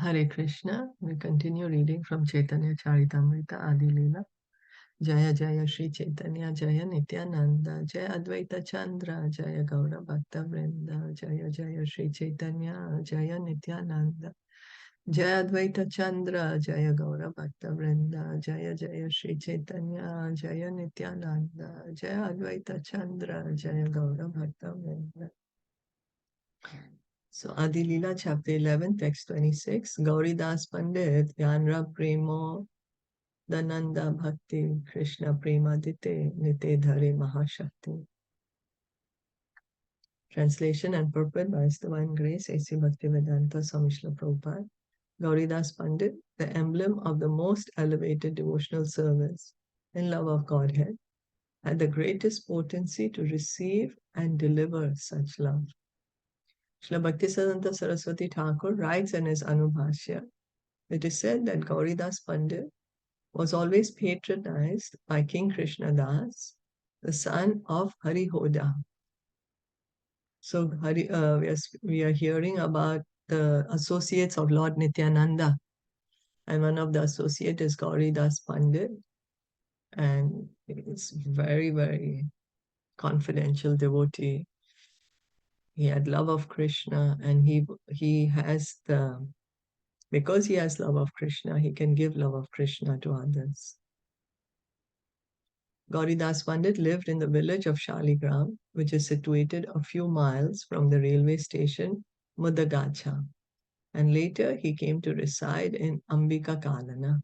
Hare Krishna. We continue reading from Caitaniya Caritamita Adi Leela. Jaya Jaya Sri Chaitanya Jaya Nityananda Jaya Advaita Chandra Jaya Gaura Bhakta Vrinda Jaya Jaya Sri Chaitanya Jaya Nityananda Jaya Advaita Chandra Jaya Gaura Bhakta Vrinda Jaya Jaya Sri Chaitanya Jaya Nityananda Jaya Advaita Chandra Jaya Gaura Bhakta Vrinda. So Adi Leela chapter 11 text 26 Gauri Das Pandit Yanra Premo Dananda Bhakti Krishna Premadite Nite Dhare Mahashakti. Translation and purport by His Divine Grace A.C. Bhaktivedanta Swami Srila Prabhupada. Gauridas Pandit, the emblem of the most elevated devotional service in love of Godhead, had the greatest potency to receive and deliver such love. Srila Bhaktisiddhanta Saraswati Thakur writes in his Anubhashya, it is said that Gauridas Pandit was always patronized by King Krishna Das, the son of Harihoda. So we are hearing about the associates of Lord Nityananda, and one of the associates is Gauridas Pandit, and it's very, very confidential devotee. He had love of Krishna, and he has because he has love of Krishna, he can give love of Krishna to others. Gauridas Pandit lived in the village of Shaligram, which is situated a few miles from the railway station Mudagacha, and later he came to reside in Ambika Kalana.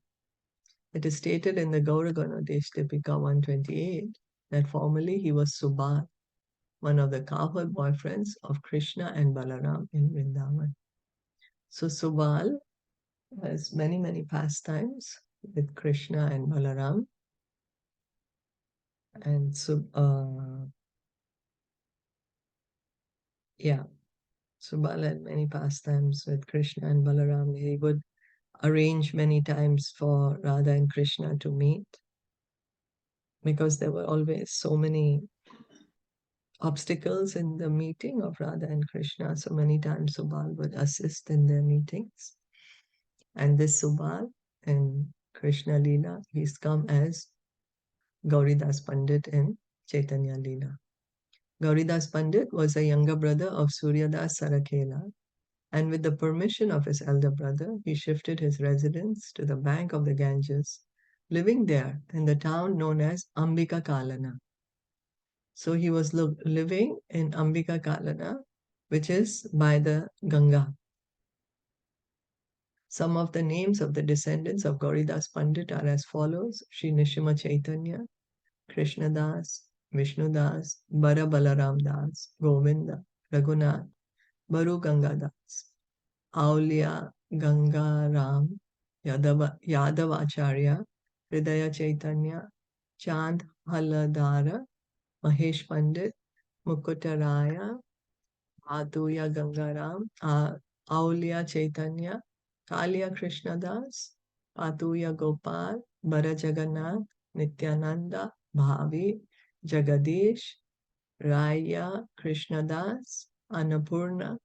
It is stated in the Gauraganodesh Tipika 128 that formerly he was Subal, one of the cowherd boyfriends of Krishna and Balaram in Vrindavan. So Subal has many, many pastimes with Krishna and Balaram. And Subal had many pastimes with Krishna and Balaram. He would arrange many times for Radha and Krishna to meet because there were always so many obstacles in the meeting of Radha and Krishna. So many times Subal would assist in their meetings. And this Subal in Krishna Leela, he's come as Gauridas Pandit in Chaitanya Leela. Gauridas Pandit was a younger brother of Suryadas Sarakela, and with the permission of his elder brother, he shifted his residence to the bank of the Ganges, living there in the town known as Ambika Kalana. So he was living in Ambika Kalana, which is by the Ganga. Some of the names of the descendants of Gauridas Pandit are as follows: Sri Nishima Chaitanya, Krishna Das, Vishnu Das, Bara Balaram Das, Govinda, Raghunath, Baru Ganga Das, Aulia Ganga Ram, Yadavacharya, Hridaya Chaitanya, Chand Haladara, Mahesh Pandit, Mukutaraya, Adhuya Gangaram, Aulia Chaitanya, Kalia Krishna Das, Patuya Gopal, Bara Jagannath, Nityananda, Bhavi, Jagadish, Raya Krishna Das, Annapurna.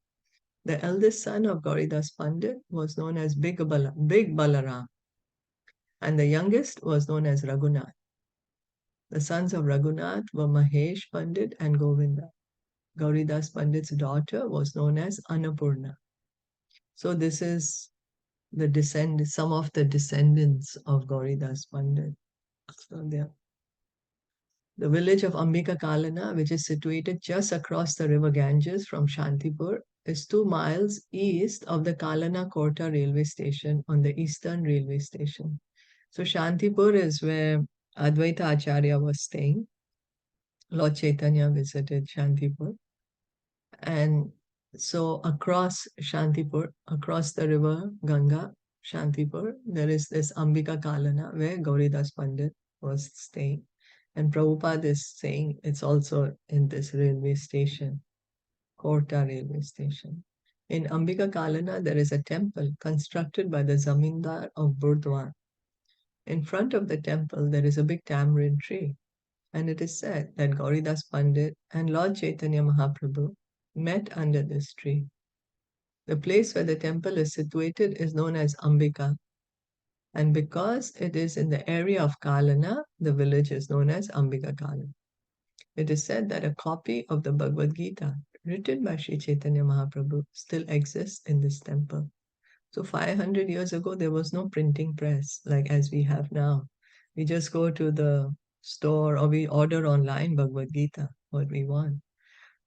The eldest son of Gauridas Pandit was known as Big Balaram, and the youngest was known as Raghunath. The sons of Raghunath were Mahesh Pandit and Govinda. Gauridas Pandit's daughter was known as Annapurna. So this is some of the descendants of Gauridas Pandit. So the village of Ambika Kalana, which is situated just across the river Ganges from Shantipur, is 2 miles east of the Kalana Kota railway station on the eastern railway station. So Shantipur is where Advaita Acharya was staying. Lord Chaitanya visited Shantipur. And so across Shantipur, across the river Ganga, Shantipur, there is this Ambika Kalana where Gauridas Pandit was staying. And Prabhupada is saying it's also in this railway station, Kota railway station. In Ambika Kalana, there is a temple constructed by the Zamindar of Burdwan. In front of the temple, there is a big tamarind tree. And it is said that Gauridas Pandit and Lord Chaitanya Mahaprabhu met under this tree. The place where the temple is situated is known as Ambika. And because it is in the area of Kalana, the village is known as Ambika Kalana. It is said that a copy of the Bhagavad Gita, written by Sri Chaitanya Mahaprabhu, still exists in this temple. So 500 years ago, there was no printing press like as we have now. We just go to the store or we order online Bhagavad Gita, what we want.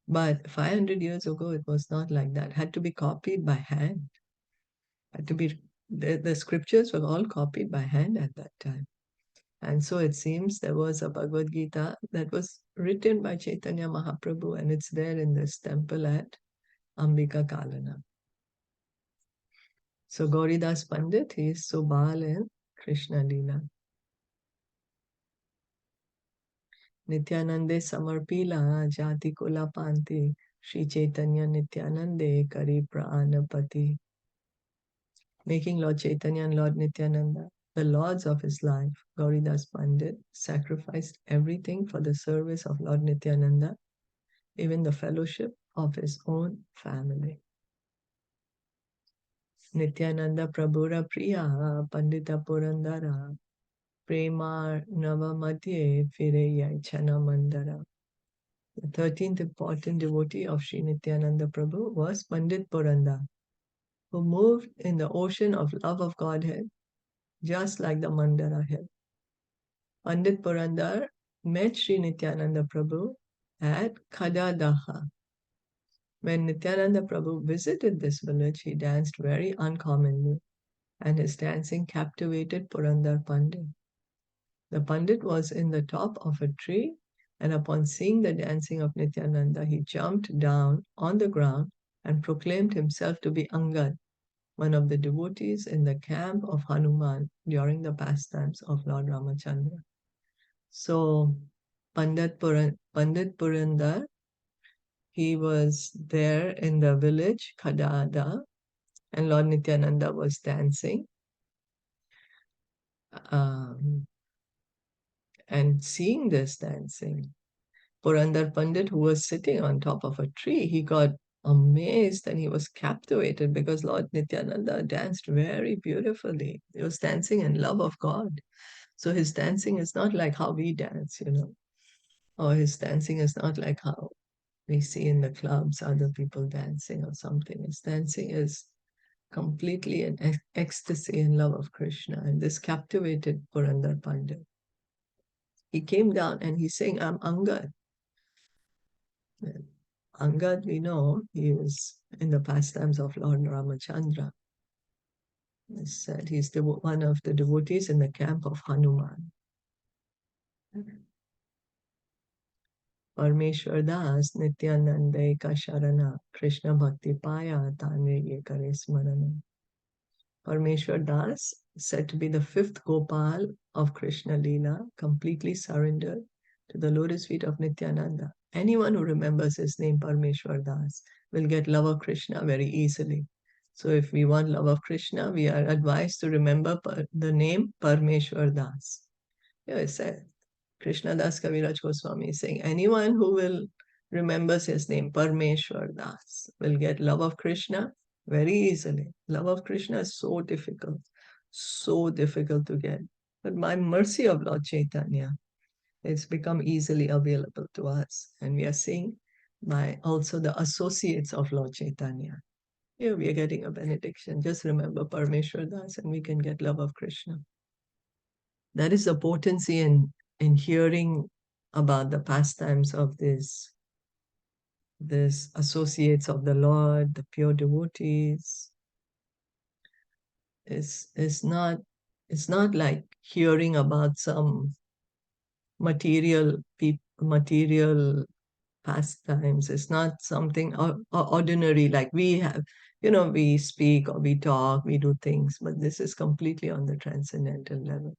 But 500 years ago, it was not like that. It had to be copied by hand. Had to be the scriptures were all copied by hand at that time. And so it seems there was a Bhagavad Gita that was written by Chaitanya Mahaprabhu, and it's there in this temple at Ambika Kalana. So Gauridas Pandit, he is Subal in Krishna Lila. Nityanande Samarpila Jati Kula Panti Sri Chaitanya Nityanande Kari Pranapati. Making Lord Chaitanya and Lord Nityananda the lords of his life, Gauridas Pandit sacrificed everything for the service of Lord Nityananda, even the fellowship of his own family. Nityananda Prabhura Priya Pandita Purandara Prema Navamadhye Fireyai Chana Mandara. The 13th important devotee of Sri Nityananda Prabhu was Pandit Purandar, who moved in the ocean of love of Godhead, just like the Mandara hill. Pandit Purandar met Sri Nityananda Prabhu at Khadadaha. When Nityananda Prabhu visited this village, he danced very uncommonly, and his dancing captivated Purandar Pandit. The Pandit was in the top of a tree, and upon seeing the dancing of Nityananda, he jumped down on the ground and proclaimed himself to be Angad, one of the devotees in the camp of Hanuman during the pastimes of Lord Ramachandra. So Pandit Purandar, he was there in the village, Khadada, and Lord Nityananda was dancing. And seeing this dancing, Purandar Pandit, who was sitting on top of a tree, he got amazed and he was captivated because Lord Nityananda danced very beautifully. He was dancing in love of God. So his dancing is not like how we dance, or his dancing is not like how we see in the clubs other people dancing or something. His dancing is completely an ecstasy and love of Krishna. And this captivated Purandar Pandit. He came down and he's saying, I'm Angad. Angad, we know, he was in the pastimes of Lord Ramachandra. He said he's one of the devotees in the camp of Hanuman. Parmeshwar Das Nityananda Eka Sharana Krishna Bhakti Paya Tanve Ye Kare Smarana. Parmeshwar Das, said to be the fifth Gopal of Krishna Leela, completely surrendered to the lotus feet of Nityananda. Anyone who remembers his name, Parmeshwar Das, will get love of Krishna very easily. So if we want love of Krishna, we are advised to remember the name Parmeshwar Das. Here it said, Krishna Das Kaviraj Goswami is saying, anyone who will remembers his name, Parmeshwar Das, will get love of Krishna very easily. Love of Krishna is so difficult to get. But by mercy of Lord Chaitanya, it's become easily available to us. And we are seeing by also the associates of Lord Chaitanya. Here we are getting a benediction. Just remember Parmeshwar Das and we can get love of Krishna. That is the potency in hearing about the pastimes of this associates of the Lord, the pure devotees. It's not like hearing about some material pastimes. It's not something ordinary like we have. We speak or we talk, we do things, but this is completely on the transcendental level.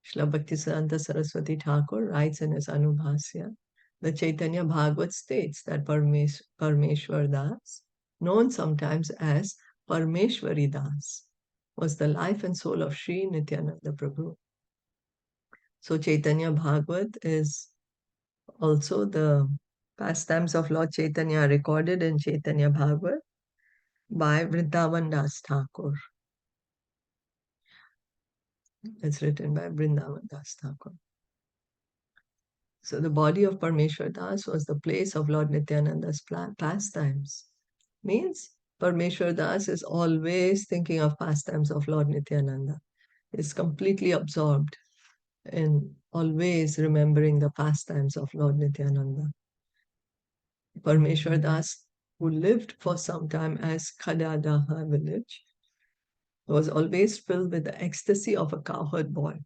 Srila Bhaktisiddhanta Saraswati Thakur writes in his Anubhasya, the Caitanya Bhagavat states that Parmeshwar Das, known sometimes as Parmeshwari Das, was the life and soul of Sri Nityananda Prabhu. So Caitanya Bhagavat is also the pastimes of Lord Chaitanya recorded in Caitanya Bhagavat. by Vrindavan Das Thakur. It's written by Vrindavan Das Thakur. So the body of Parmeshwar Das was the place of Lord Nityananda's pastimes. Means Parmeshwar Das is always thinking of pastimes of Lord Nityananda. Is completely absorbed in always remembering the pastimes of Lord Nityananda. Parmeshwar Das, who lived for some time as Khadadaha village, was always filled with the ecstasy of a cowherd boy.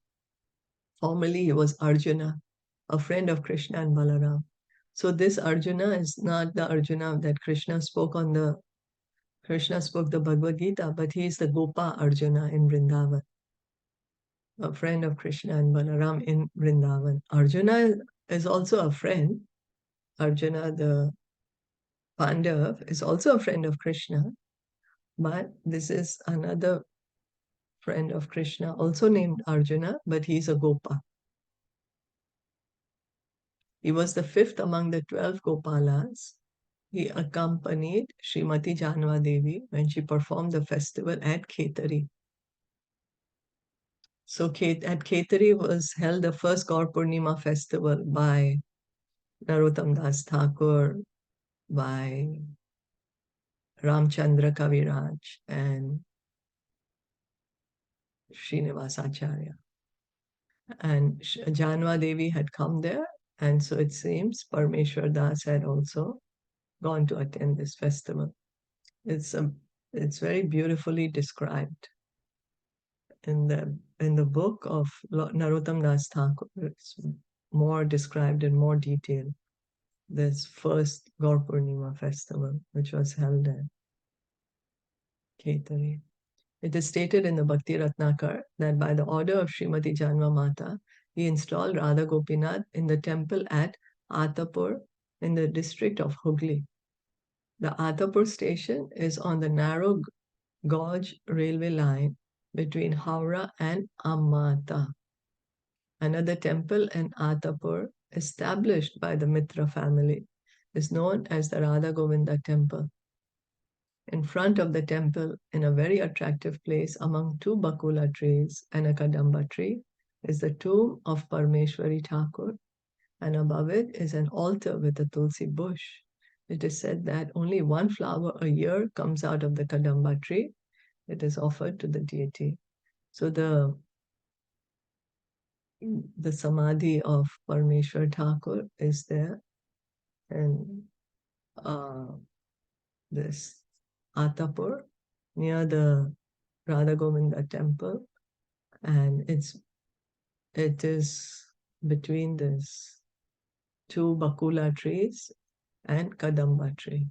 Formerly, he was Arjuna, a friend of Krishna and Balaram. So this Arjuna is not the Arjuna that Krishna spoke the Bhagavad Gita, but he is the Gopa Arjuna in Vrindavan, a friend of Krishna and Balaram in Vrindavan. Arjuna is also a friend. Arjuna, the Pandav, is also a friend of Krishna, but this is another friend of Krishna, also named Arjuna, but he's a Gopa. He was the fifth among the 12 Gopalas. He accompanied Srimati Janva Devi when she performed the festival at Caitari. So at Caitari was held the first Gaur Purnima festival by Narottam Das Thakur, by Ramchandra Kaviraj, and Srinivasacharya. And Janva Devi had come there, and so it seems Parmeshwar Das had also gone to attend this festival. It's very beautifully described in the book of Narottam Das Thakur. It's more described in more detail. This first Gaur Purnima festival, which was held at Caitari. It is stated in the Bhakti Ratnakar that by the order of Srimati Janva Mata, he installed Radha Gopinath in the temple at Atapur in the district of Hooghly. The Atapur station is on the narrow gauge railway line between Howrah and Amata. Another temple in Atapur, established by the Mitra family, is known as the Radha Govinda temple. In front of the temple, in a very attractive place among two bakula trees and a kadamba tree, is the tomb of Parmeshwari Thakur, and above it is an altar with a tulsi bush. It is said that only one flower a year comes out of the kadamba tree. It is offered to the deity. So the samadhi of Parmeshwar Thakur is there, and this Atapur near the Radha Govinda temple, and it is between this two bakula trees and kadamba tree.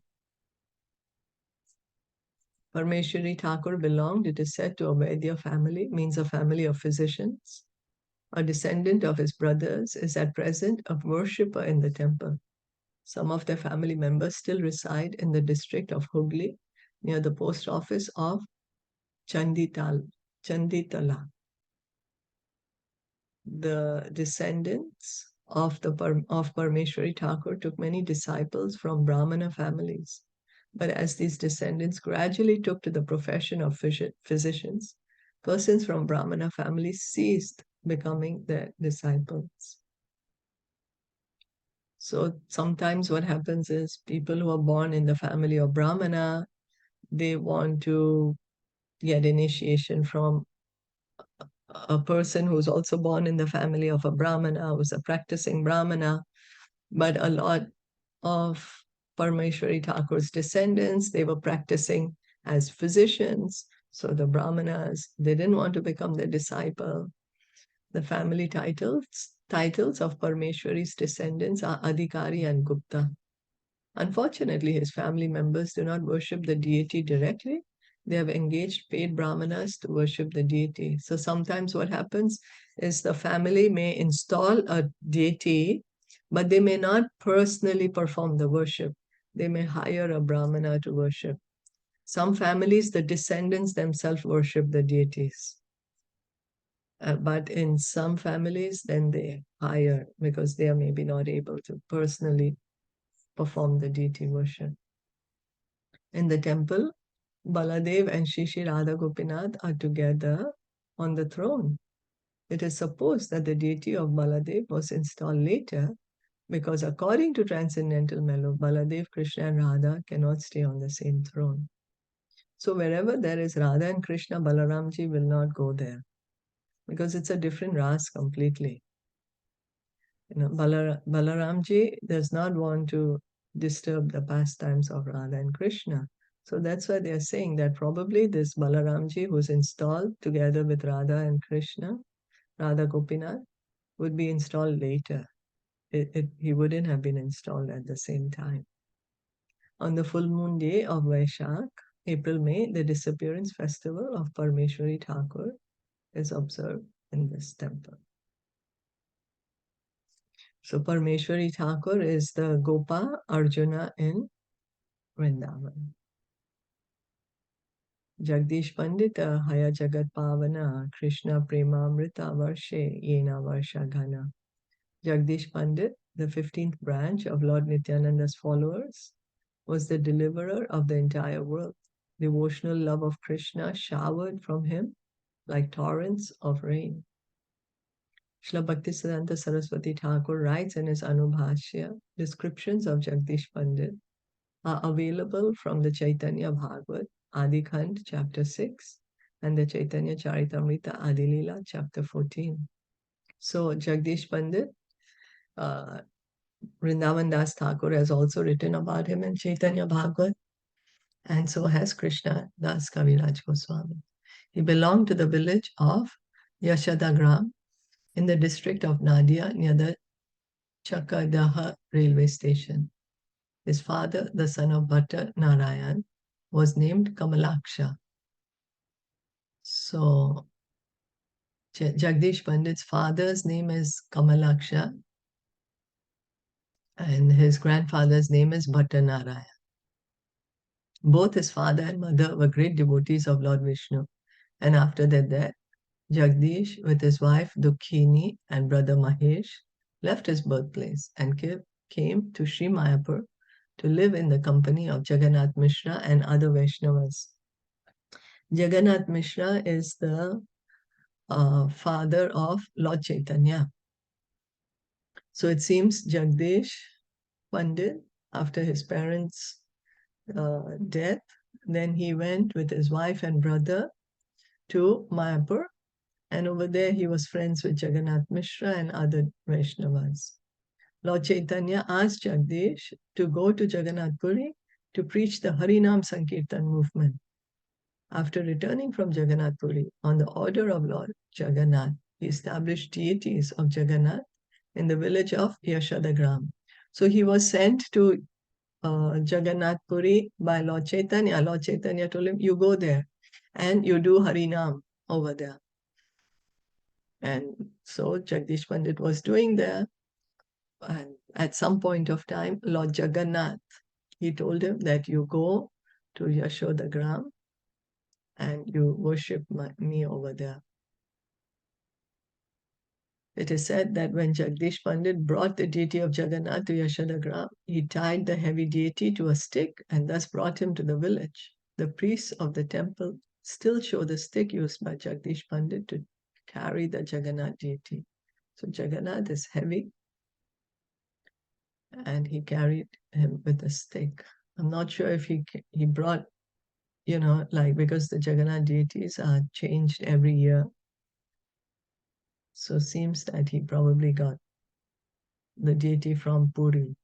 Parmeshwari Thakur belonged, it is said, to a Vaidya family, means a family of physicians. A descendant of his brothers is at present a worshipper in the temple. Some of their family members still reside in the district of Hooghly, near the post office of Chanditala. The descendants of Parmeshwari Thakur took many disciples from Brahmana families. But as these descendants gradually took to the profession of physicians, persons from Brahmana families ceased becoming their disciples. So sometimes what happens is people who are born in the family of Brahmana, they want to get initiation from a person who's also born in the family of a Brahmana, who's a practicing Brahmana. But a lot of Parmeshwari Thakur's descendants, they were practicing as physicians. So the Brahmanas, they didn't want to become their disciple. The family titles of Parmeshwari's descendants are Adhikari and Gupta. Unfortunately, his family members do not worship the deity directly. They have engaged paid brahmanas to worship the deity. So sometimes what happens is the family may install a deity, but they may not personally perform the worship. They may hire a brahmana to worship. Some families, the descendants themselves worship the deities. But in some families, then they hire because they are maybe not able to personally perform the deity worship. In the temple, Baladev and Shri Radha Gopinath are together on the throne. It is supposed that the deity of Baladev was installed later because according to transcendental mellow, Baladev, Krishna and Radha cannot stay on the same throne. So wherever there is Radha and Krishna, Balaramji will not go there because it's a different ras completely. Balaramji does not want to disturb the pastimes of Radha and Krishna. So that's why they are saying that probably this Balaramji who's installed together with Radha and Krishna, Radha Gopinath, would be installed later. He wouldn't have been installed at the same time. On the full moon day of Vaishak, April-May, the disappearance festival of Parmeshwari Thakur is observed in this temple. So Parmeshwari Thakur is the Gopa Arjuna in Vrindavan. Jagdish Pandita Haya Jagat Pavana Krishna Premamrita Varshe Yena Varsha Ghana. Jagdish Pandit, the 15th branch of Lord Nityananda's followers, was the deliverer of the entire world. Devotional love of Krishna showered from him like torrents of rain. Srila Bhaktisiddhanta Saraswati Thakur writes in his Anubhashya, descriptions of Jagdish Pandit are available from the Caitaniya Bhagavat, Adikhand, chapter 6, and the Caitanya Caritamita Adilila, chapter 14. So Jagdish Pandit, Vrindavan Das Thakur has also written about him in Caitanya Bhagavat, and so has Krishna Das Kaviraj Goswami. He belonged to the village of Yashadagram in the district of Nadia near the Chakadaha railway station. His father, the son of Bhatta Narayan, was named Kamalaksha. So Jagdish Pandit's father's name is Kamalaksha and his grandfather's name is Bhatta Narayan. Both his father and mother were great devotees of Lord Vishnu, and after their death, Jagdish, with his wife Dukhini and brother Mahesh, left his birthplace and came to Sri Mayapur to live in the company of Jagannath Mishra and other Vaishnavas. Jagannath Mishra is the father of Lord Chaitanya. So it seems Jagdish Pandit, after his parents' death, then he went with his wife and brother to Mayapur, and over there he was friends with Jagannath Mishra and other Vaishnavas. Lord Chaitanya asked Jagdish to go to Jagannath Puri to preach the Harinam Sankirtan movement. After returning from Jagannath Puri, on the order of Lord Jagannath, he established deities of Jagannath in the village of Yashadagram. So he was sent to Jagannath Puri by Lord Chaitanya. Lord Chaitanya told him, you go there and you do Harinam over there. And so Jagdish Pandit was doing there. And at some point of time, Lord Jagannath, he told him that you go to Yashodagram and you worship me over there. It is said that when Jagdish Pandit brought the deity of Jagannath to Yashodagram, he tied the heavy deity to a stick and thus brought him to the village. The priests of the temple still show the stick used by Jagdish Pandit to carry the Jagannath deity. So Jagannath is heavy and he carried him with a stick. I'm not sure if he brought, because the Jagannath deities are changed every year. So it seems that he probably got the deity from Puri.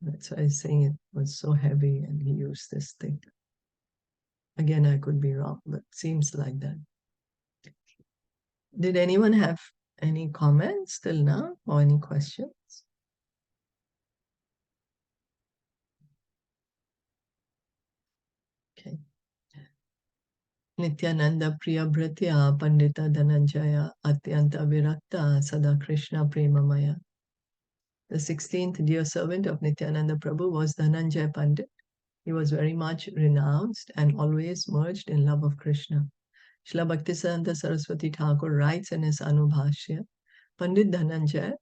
That's why I'm saying it was so heavy and he used this stick. Again, I could be wrong, but seems like that. Did anyone have any comments till now or any questions? Okay. Nityānanda Priyabhratya Pandita Dhananjaya Atyanta Virakta Sada Krishna Premamaya. The 16th dear servant of Nityānanda Prabhu was Dhananjaya Pandit. He was very much renounced and always merged in love of Krishna. Srila Bhaktisiddhanta Saraswati Thakur writes in his Anubhashya, Pandit Dhananjaya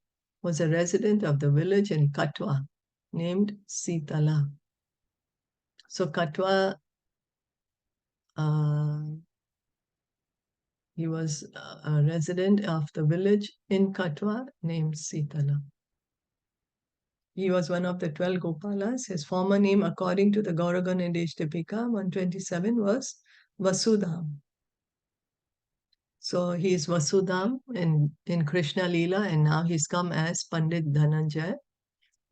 was a resident of the village in Katwa named Sitala. So Katwa, he was a resident of the village in Katwa named Sitala. He was one of the 12 Gopalas. His former name, according to the Gauraganidesh Tipika 127, was Vasudham. So he is Vasudham in Krishna Leela, and now he's come as Pandit Dhananjay.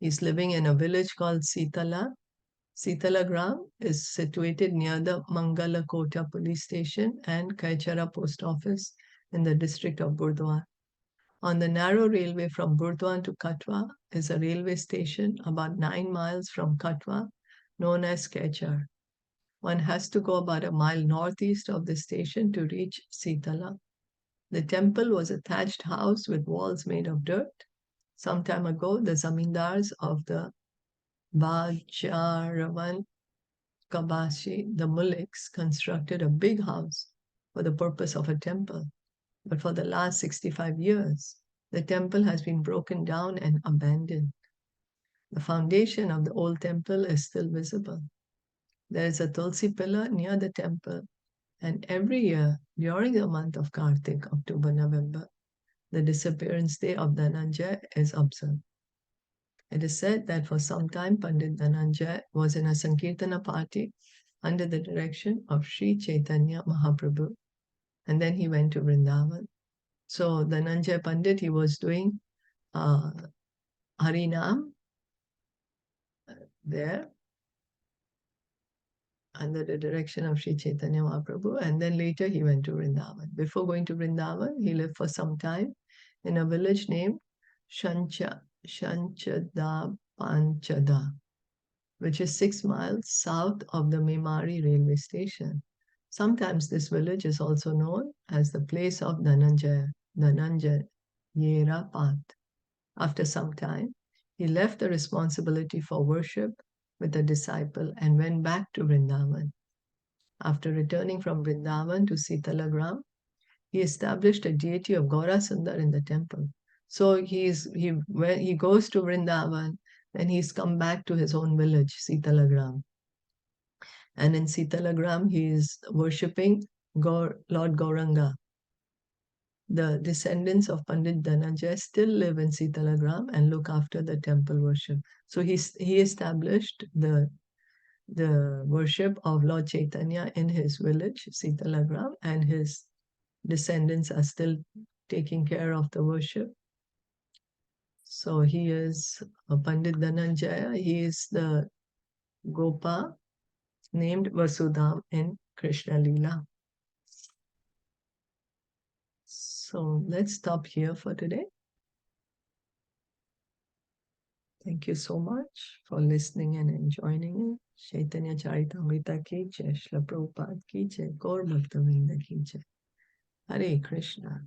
He's living in a village called Sitala. Sitala Gram is situated near the Mangala Kota police station and Kaichara post office in the district of Burdwan. On the narrow railway from Burdwan to Katwa is a railway station about 9 miles from Katwa, known as Kaichar. One has to go about a mile northeast of the station to reach Sitala. The temple was a thatched house with walls made of dirt. Some time ago, the zamindars of the Vajaravan Kabashi, the Muliks, constructed a big house for the purpose of a temple. But for the last 65 years, the temple has been broken down and abandoned. The foundation of the old temple is still visible. There is a Tulsi pillar near the temple, and every year during the month of Kartik, October, November, the disappearance day of Dhananjay is observed. It is said that for some time Pandit Dhananjay was in a Sankirtana party under the direction of Sri Chaitanya Mahaprabhu, and then he went to Vrindavan. So Dhananjay Pandit, he was doing Harinam there under the direction of Sri Chaitanya Mahaprabhu, and then later he went to Vrindavan. Before going to Vrindavan, he lived for some time in a village named Shanchada Panchada, which is 6 miles south of the Memari railway station. Sometimes this village is also known as the place of Dhananjaya Yera Path. After some time, he left the responsibility for worship with a disciple and went back to Vrindavan. After returning from Vrindavan to Sitalagram, he established a deity of Gaura Sundar in the temple. So when he goes to Vrindavan, then he's come back to his own village, Sitalagram. And in Sitalagram, he is worshipping Lord Gauranga. The descendants of Pandit Dhananjay still live in Sitalagram and look after the temple worship. So he established the worship of Lord Chaitanya in his village, Sitalagram, and his descendants are still taking care of the worship. So he is Pandit Dhananjaya. He is the Gopa named Vasudham in Krishna Leela. So let's stop here for today. Thank you so much for listening and enjoying it. Caitaniya Caritamita ki jai, Srila Prabhupada ki jai, Gaur Bhakta Vrinda ki jai. Hare Krishna.